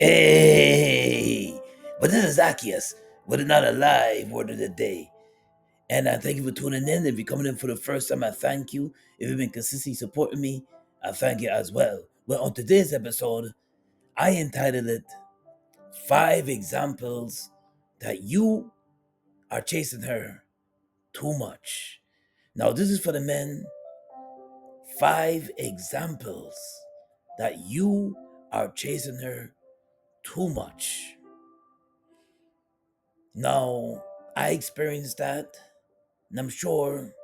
Hey, but this is Zaccheus with another live word of the day. And I thank you for tuning in. If you're coming in for the first time, I thank you. If you've been consistently supporting me, I thank you as well. Well, on today's episode, I entitled it Five Examples That You Are Chasing Her Too Much. Now, this is for the men. Five examples that you are chasing her too much. Now, I experienced that, and I'm sure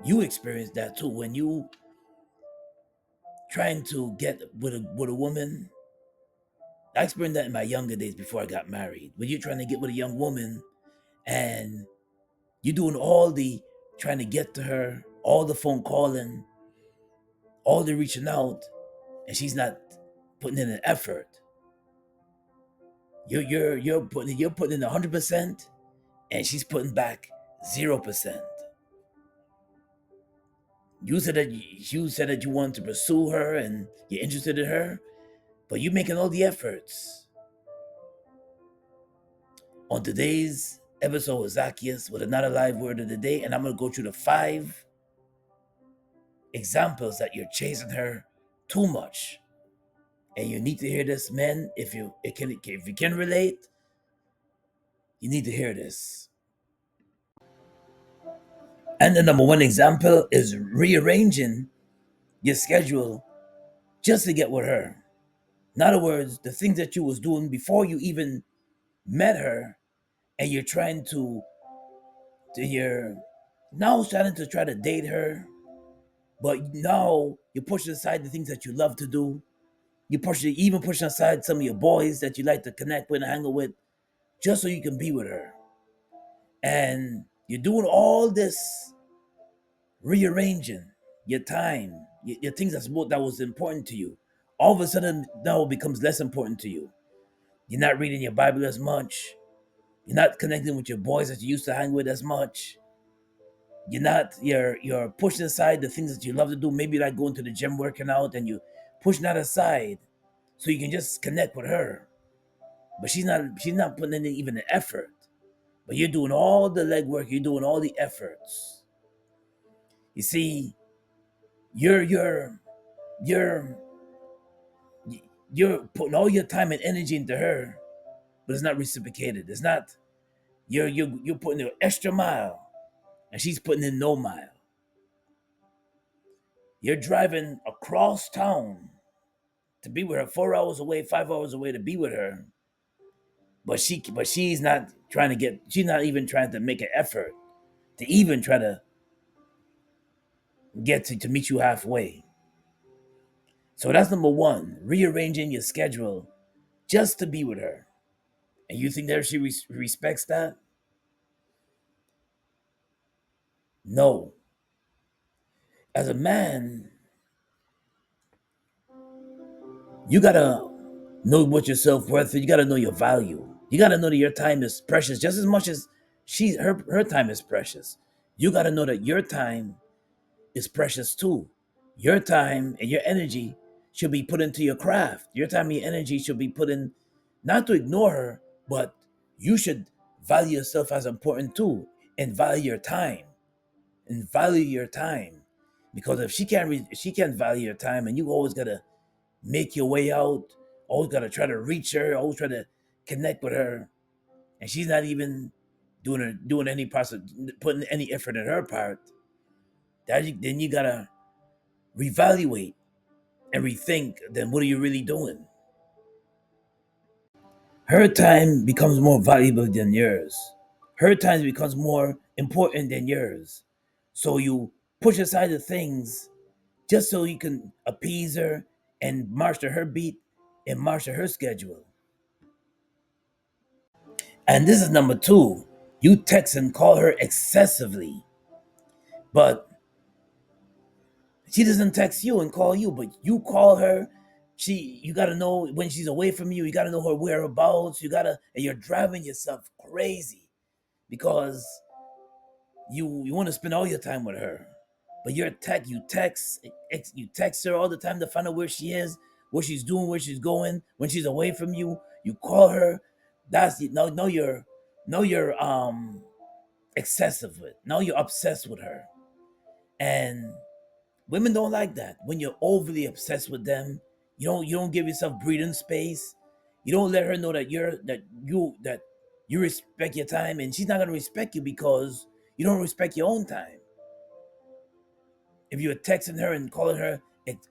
you experienced that too. When you trying to get with a woman, I experienced that in my younger days before I got married. When you're trying to get with a young woman and you're doing all the trying to get to her, all the phone calling, all the reaching out, and she's not putting in an effort. You're putting in 100%, and she's putting back 0%. You said that you want to pursue her and you're interested in her, but you're making all the efforts. On today's episode with Zaccheus with another live word of the day, and I'm gonna go through the five examples that you're chasing her too much. And you need to hear this, men. If you can relate, you need to hear this. And the number one example is rearranging your schedule just to get with her. In other words, the things that you was doing before you even met her, and you're now starting to try to date her, but now you're pushing aside the things that you love to do. Even pushing aside some of your boys that you like to connect with and hang out with, just so you can be with her. And you're doing all this rearranging your time, your things that was important to you. All of a sudden, now it becomes less important to you. You're not reading your Bible as much. You're not connecting with your boys that you used to hang with as much. You're pushing aside the things that you love to do. Maybe like going to the gym, working out, and you pushing that aside so you can just connect with her. But she's not putting in even an effort. But you're doing all the legwork, you're doing all the efforts. You see, you're you're you're you're putting all your time and energy into her, but it's not reciprocated. It's not you're putting an extra mile and she's putting in no mile. You're driving across town to be with her, 4 hours away, 5 hours away to be with her, but she's not she's not even trying to make an effort to even try to get to meet you halfway. So that's number one, rearranging your schedule just to be with her. And you think that she respects that? No. As a man, you gotta know what your self-worth is. You gotta know your value. You gotta know that your time is precious just as much as her time is precious. You gotta know that your time is precious too. Your time and your energy should be put into your craft. Your time and your energy should be put in, not to ignore her, but you should value yourself as important too, and value your time. And value your time. Because if she can't value your time, and you always gotta make your way out, always gotta try to reach her, always try to connect with her, and she's not even doing any process, putting any effort in her part, then you gotta reevaluate and rethink, then what are you really doing? Her time becomes more valuable than yours. Her time becomes more important than yours. So you push aside the things just so you can appease her and march to her beat and march to her schedule. And this is number two. You text and call her excessively, but she doesn't text you and call you, but you call her. You gotta know when she's away from you. You gotta know her whereabouts. And you're driving yourself crazy because you want to spend all your time with her, but you text her all the time to find out where she is, what she's doing, where she's going. When she's away from you, You call her. That's no you're no you're excessive with. Now you're obsessed with her. And women don't like that. When you're overly obsessed with them, you don't give yourself breathing space. You don't let her know that you respect your time, and she's not gonna respect you because you don't respect your own time. If you're texting her and calling her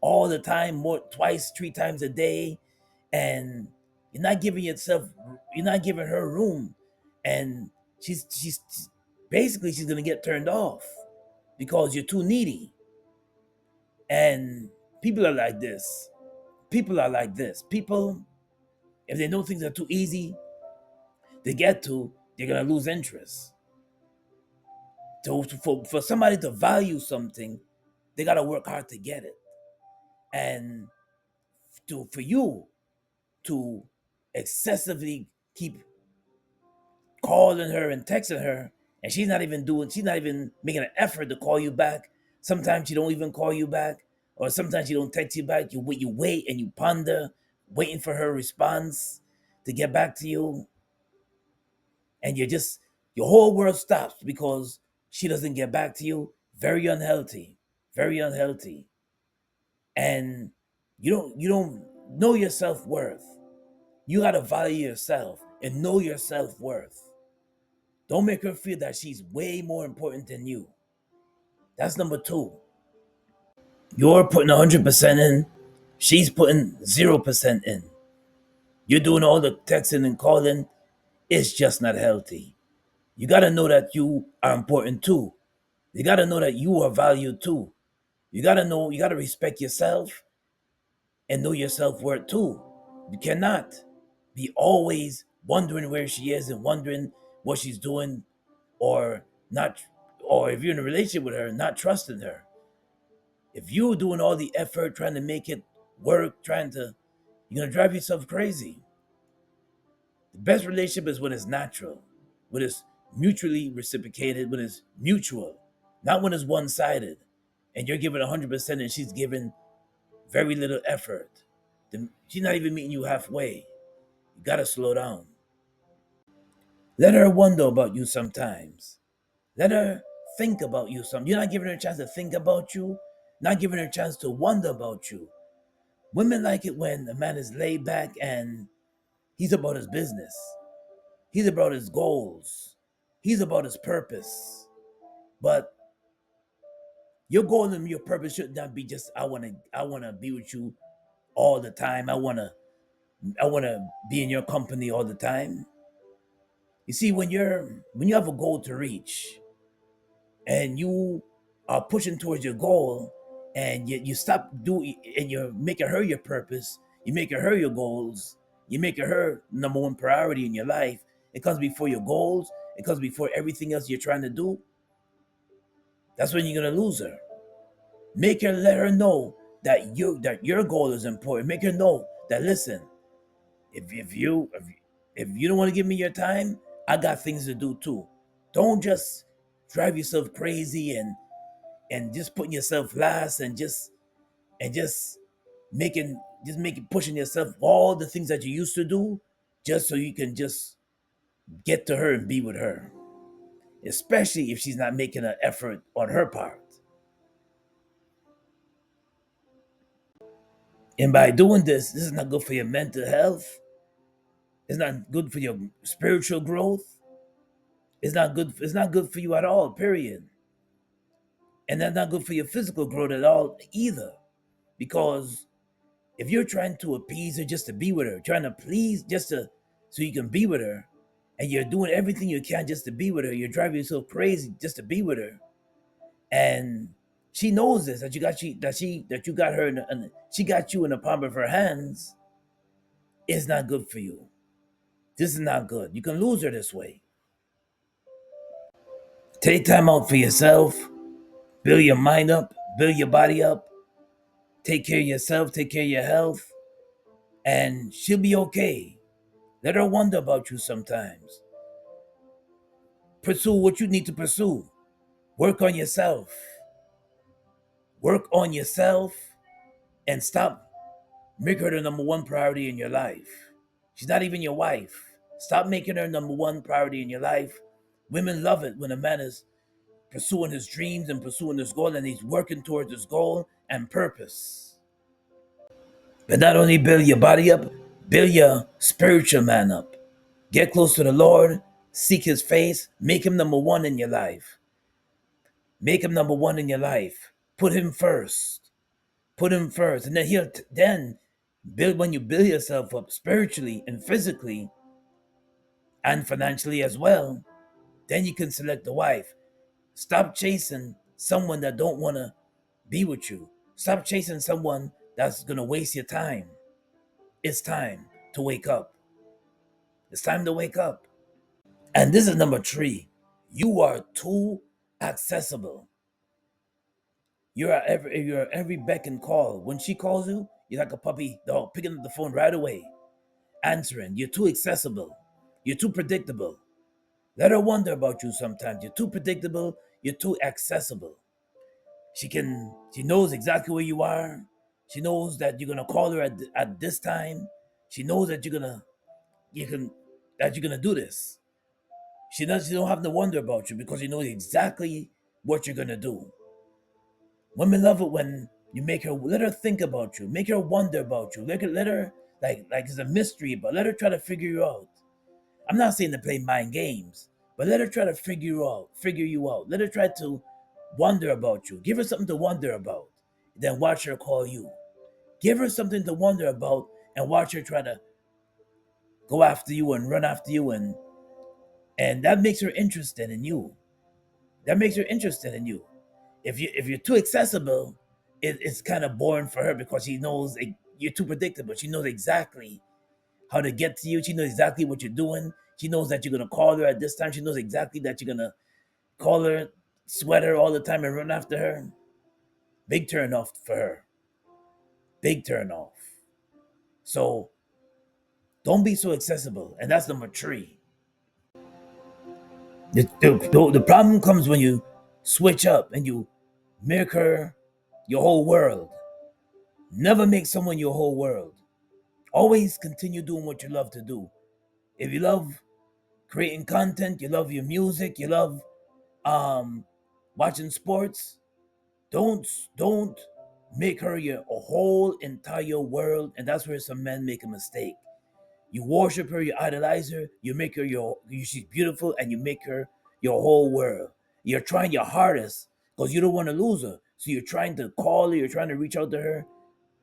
all the time, more twice, three times a day, and you're not giving her room, and she's basically she's gonna get turned off because you're too needy. And people are like this. People are like this. People, if they know things are too easy to get to, they're gonna lose interest. For somebody to value something, they gotta work hard to get it. And for you to excessively keep calling her and texting her, and she's not even making an effort to call you back. Sometimes she don't even call you back, or sometimes she don't text you back. You wait and you ponder, waiting for her response to get back to you, and your whole world stops because she doesn't get back to you. Very unhealthy, very unhealthy. And you don't know your self-worth. You gotta value yourself and know your self-worth. Don't make her feel that she's way more important than you. That's number two. You're putting 100% in, she's putting 0% in. You're doing all the texting and calling. It's just not healthy. You gotta know that you are important too. You gotta know that you are valued too. You gotta respect yourself and know your self worth too. You cannot be always wondering where she is and wondering what she's doing, or not, or if you're in a relationship with her, not trusting her. If you're doing all the effort trying to make it work, you're gonna drive yourself crazy. The best relationship is when it's natural, when it's mutually reciprocated, when it's mutual, not when it's one sided and you're giving 100% and she's giving very little effort. She's not even meeting you halfway. You gotta slow down. Let her wonder about you sometimes. Let her think about you some. You're not giving her a chance to think about you, not giving her a chance to wonder about you. Women like it when a man is laid back and he's about his business. He's about his goals. He's about his purpose. But your goal and your purpose should not be just I wanna be with you all the time. I wanna be in your company all the time. You see, when you have a goal to reach and you are pushing towards your goal, and you stop doing and you're making her your purpose, you're making her your goals, you're making her number one priority in your life. It comes before your goals, it comes before everything else you're trying to do. That's when you're gonna lose her. Let her know that your goal is important. Make her know that, listen, if you don't want to give me your time, I got things to do too. Don't just drive yourself crazy and just putting yourself last, and just making pushing yourself all the things that you used to do just so you can just get to her and be with her, especially if she's not making an effort on her part. And by doing this is not good for your mental health. It's not good for your spiritual growth. It's not good for you at all, period. And that's not good for your physical growth at all either. Because if you're trying to appease her just to be with her, trying to please just to so you can be with her, and you're doing everything you can just to be with her, you're driving yourself crazy just to be with her, and she knows this, that you got her and she got you in the palm of her hands. It's not good for you. This is not good. You can lose her this way. Take time out for yourself. Build your mind up. Build your body up. Take care of yourself. Take care of your health, and she'll be okay. Let her wonder about you sometimes. Pursue what you need to pursue. Work on yourself. Work on yourself and stop. Make her the number one priority in your life. She's not even your wife. Stop making her number one priority in your life. Women love it when a man is pursuing his dreams and pursuing his goal and he's working towards his goal and purpose. But not only build your body up, build your spiritual man up. Get close to the Lord, seek his face, make him number one in your life. Make him number one in your life. Put him first. Put him first. And then then build when you build yourself up spiritually and physically and financially as well, then you can select the wife. Stop chasing someone that don't want to be with you. Stop chasing someone that's going to waste your time. It's time to wake up. It's time to wake up. And this is number 3. You are too accessible. You're every beck and call. When she calls you, you're like a puppy dog, picking up the phone right away, answering. You're too accessible. You're too predictable. Let her wonder about you sometimes. You're too predictable. You're too accessible. She knows exactly where you are. She knows that you're gonna call her at this time. She knows that you're gonna do this. She don't have to wonder about you because you know exactly what you're gonna do. Women love it when you let her think about you, make her wonder about you, let her like it's a mystery, but let her try to figure you out. I'm not saying to play mind games, but let her try to figure you out. Let her try to wonder about you. Give her something to wonder about. Then watch her call you. Give her something to wonder about and watch her try to go after you and run after you and that makes her interested in you. That makes her interested in you. If you're too accessible, it's kind of boring for her because you're too predictable. She knows exactly how to get to you. She knows exactly what you're doing. She knows that you're gonna call her at this time. She knows exactly that you're gonna call her, sweat her all the time, and run after her. Big turn off for her. Big turn off. So don't be so accessible. And that's number 3. The problem comes when you switch up and you make her your whole world. Never make someone your whole world. Always continue doing what you love to do. If you love creating content, you love your music, you love um watching sports, don't make her your a whole entire world, and that's where some men make a mistake. You worship her, you idolize her, you make her she's beautiful, and you make her your whole world. You're trying your hardest because you don't want to lose her. So you're trying to call her, you're trying to reach out to her.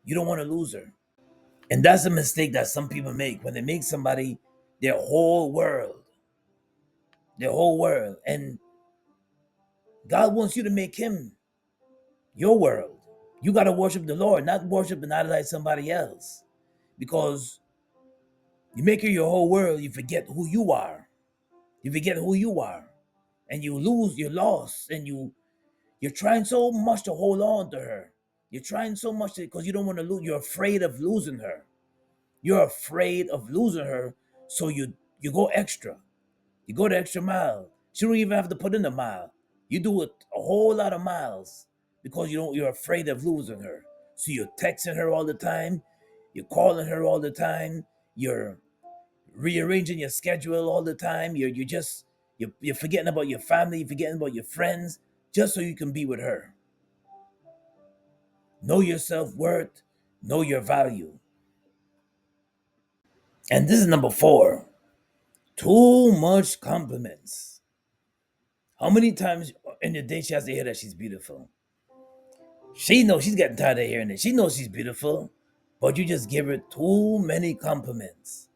You don't want to lose her. And that's a mistake that some people make when they make somebody their whole world. Their whole world. And God wants you to make him your world. You got to worship the Lord, not worship and idolize somebody else. Because you make her your whole world, you forget who you are. You forget who you are. And you're lost. And you're trying so much to hold on to her. You're trying so much because you don't want to lose. You're afraid of losing her. You're afraid of losing her. So you go extra. You go the extra mile. She don't even have to put in a mile. You do it a whole lot of miles because you're afraid of losing her. So you're texting her all the time. You're calling her all the time. You're rearranging your schedule all the time. You're forgetting about your family. You're forgetting about your friends just so you can be with her. Know your self-worth. Know your value. And this is number 4. Too much compliments. How many times in the day she has to hear that she's beautiful? She knows she's getting tired of hearing it. She knows she's beautiful, but you just give her too many compliments.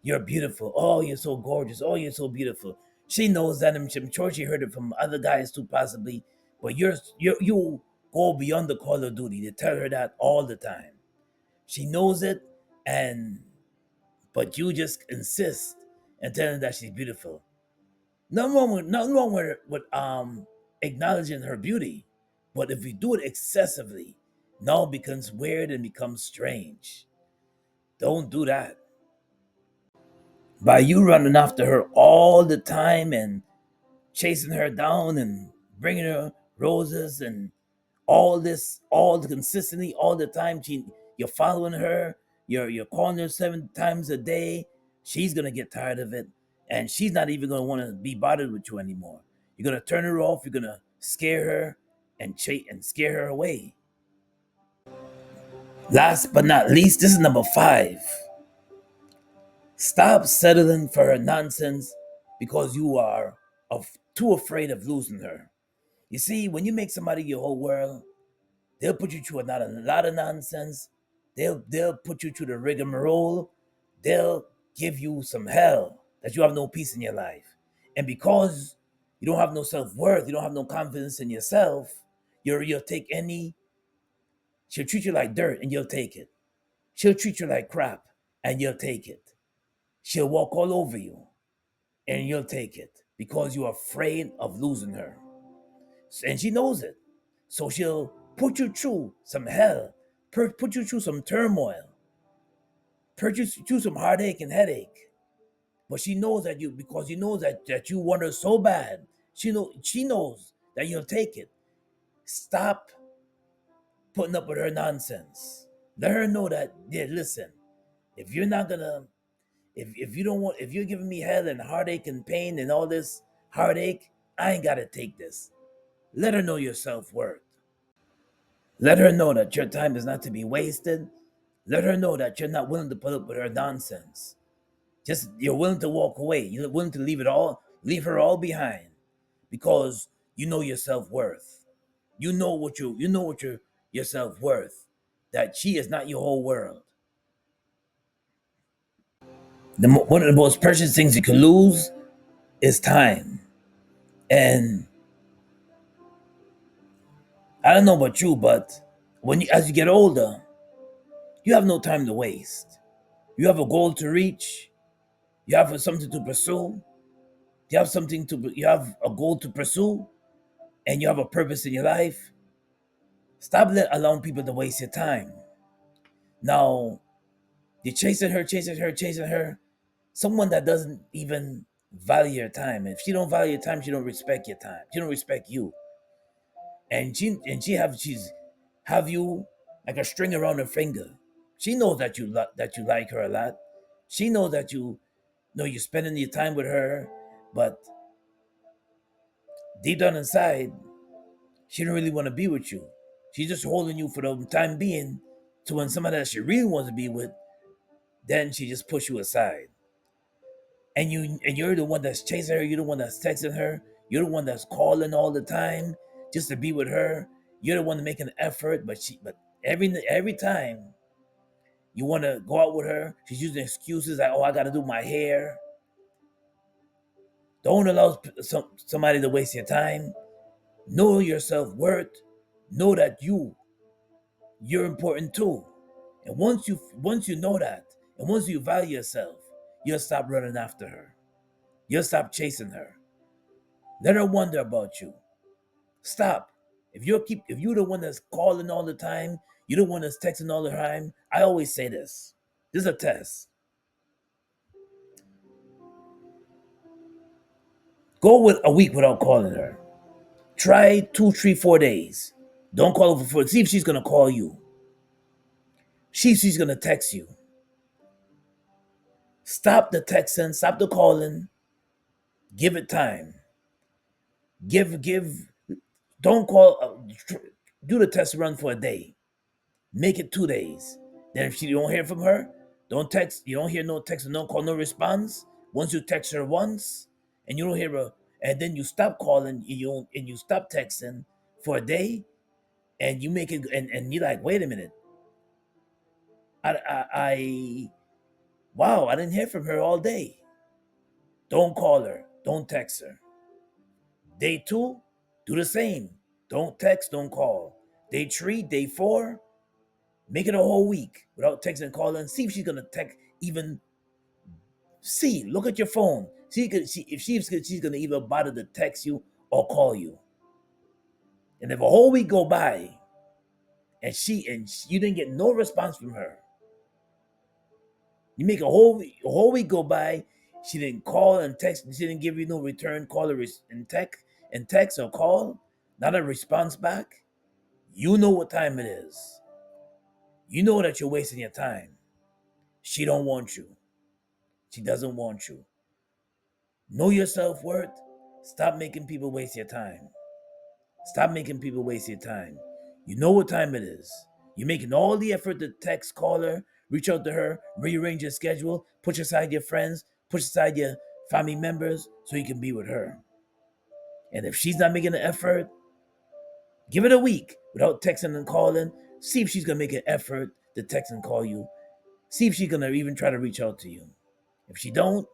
You're beautiful. Oh, you're so gorgeous. Oh, you're so beautiful. She knows that. I'm sure she heard it from other guys too, possibly. But you go beyond the call of duty to tell her that all the time. She knows it, and but you just insist and tell her that she's beautiful. Nothing wrong with acknowledging her beauty, but if you do it excessively, now it becomes weird and becomes strange. Don't do that. By you running after her all the time and chasing her down and bringing her roses and all consistently all the time, you're following her. You're calling her 7 times a day. She's gonna get tired of it, and she's not even gonna want to be bothered with you anymore. You're gonna turn her off. You're gonna scare her and scare her away. Last but not least, this is number 5. Stop settling for her nonsense because you are too afraid of losing her. You see, when you make somebody your whole world, they'll put you through a lot of nonsense. They'll put you through the rigmarole. They'll give you some hell that you have no peace in your life. And because you don't have no self-worth, you don't have no confidence in yourself, you'll take any, she'll treat you like dirt and you'll take it. She'll treat you like crap and you'll take it. She'll walk all over you and you'll take it because you're afraid of losing her. And she knows it. So she'll put you through some hell, put you through some turmoil, put you through some heartache and headache. But she knows that because you know that you want her so bad, she knows that you'll take it. Stop putting up with her nonsense. Let her know that, yeah, listen, if you're not gonna, if you don't want, if you're giving me hell and heartache and pain and all this heartache, I ain't gotta take this. Let her know your self-worth. Let her know that your time is not to be wasted. Let her know that you're not willing to put up with her nonsense. Just you're willing to walk away. You're willing to leave her all behind because you know your self-worth. You know what your self-worth. That she is not your whole world. One of the most precious things you can lose is time. And I don't know about you, but as you get older, you have no time to waste. You have a goal to reach. You have something to pursue. You have a goal to pursue, and you have a purpose in your life. Stop allowing people to waste your time. Now, you're chasing her. Someone that doesn't even value your time. If she don't value your time, she don't respect your time. She don't respect you. And she's have you like a string around her finger. She knows that that you like her a lot. She knows that you know you're spending your time with her, but deep down inside, she don't really want to be with you. She's just holding you for the time being. So when somebody that she really wants to be with, then she just push you aside. And you're the one that's chasing her. You're the one that's texting her. You're the one that's calling all the time just to be with her. You're the one making an effort, but every time you want to go out with her, she's using excuses like, "Oh, I got to do my hair." Don't allow somebody to waste your time. Know your self worth. Know that you're important too. And once you know that, and once you value yourself, you'll stop running after her. You'll stop chasing her. Let her wonder about you. Stop. If you're the one that's calling all the time, you're the one that's texting all the time. I always say this. This is a test. Go with a week without calling her. Try 2, 3, 4 days. Don't call her for see if she's gonna call you. See if she's gonna text you. Stop the texting, stop the calling, give it time. Give don't call do the test run for a day. Make it 2 days. Then if you don't hear from her, don't text. You don't hear no text, no call, no response. Once you text her once, and you don't hear her, and then you stop calling, and you stop texting for a day, and you make it, and you're like, wait a minute, I wow, I didn't hear from her all day. Don't call her. Don't text her. Day 2, do the same. Don't text. Don't call. Day 3, day 4, make it a whole week without texting and calling. See if she's gonna text even. See, look at your phone. See if she's gonna either bother to text you or call you. And if a whole week go by you didn't get no response from her, you make a whole week go by, she didn't call and text, she didn't give you no return call and text or call, not a response back. You know what time it is. You know that you're wasting your time. She don't want you. She doesn't want you. Know your self-worth. Stop making people waste your time. Stop making people waste your time. You know what time it is. You're making all the effort to text, call her, reach out to her, rearrange your schedule, push aside your friends, push aside your family members so you can be with her. And if she's not making an effort, give it a week without texting and calling. See if she's gonna make an effort to text and call you. See if she's gonna even try to reach out to you. If she don't,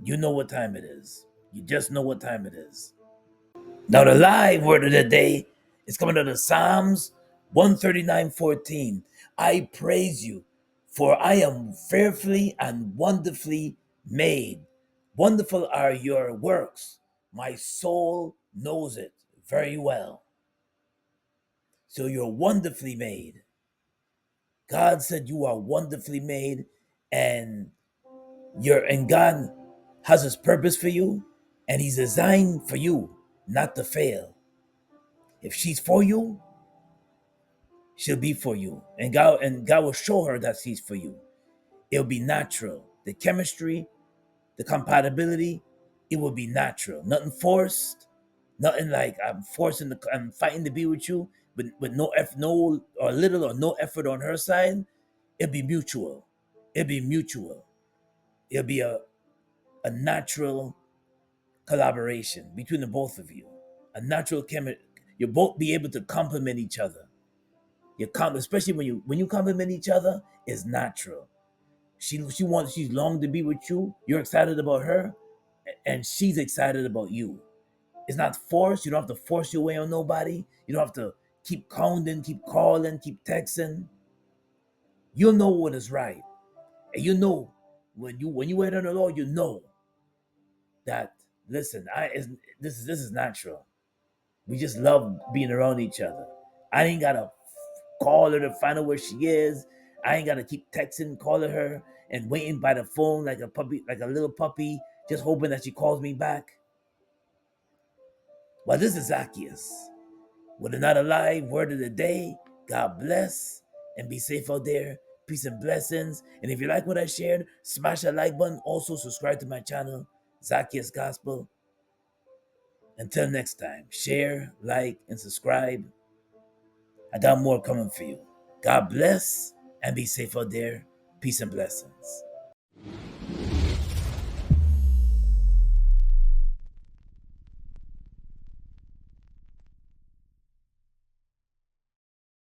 you know what time it is. You just know what time it is. Now the live word of the day is coming out of Psalms 139:14. I praise you, for I am fearfully and wonderfully made. Wonderful are your works. My soul knows it very well. So you're wonderfully made. God said you are wonderfully made, and God has his purpose for you, and he's designed for you not to fail. If she's for you, she'll be for you. And God will show her that she's for you. It'll be natural. The chemistry, the compatibility, it will be natural. Nothing forced, nothing like I'm fighting to be with you, but with no effort, no or little or no effort on her side. It'll be mutual. It'll be mutual. It'll be a natural collaboration between the both of you. A natural chemistry. You'll both be able to complement each other. Especially when you compliment each other, it's natural. She's longing to be with you. You're excited about her, and she's excited about you. It's not forced. You don't have to force your way on nobody. You don't have to keep counting, keep calling, keep texting. You'll know what is right, and you know when you wait on the Lord, you know that. Listen, this is natural. We just love being around each other. I ain't gotta call her to find out where she is. I ain't gotta keep texting, calling her, and waiting by the phone like a puppy, like a little puppy, just hoping that she calls me back. Well, this is Zaccheus with another live word of the day. God bless and be safe out there. Peace and blessings. And if you like what I shared, smash that like button. Also, subscribe to my channel, Zaccheus Gospel. Until next time, share, like, and subscribe. I got more coming for you. God bless and be safe out there. Peace and blessings.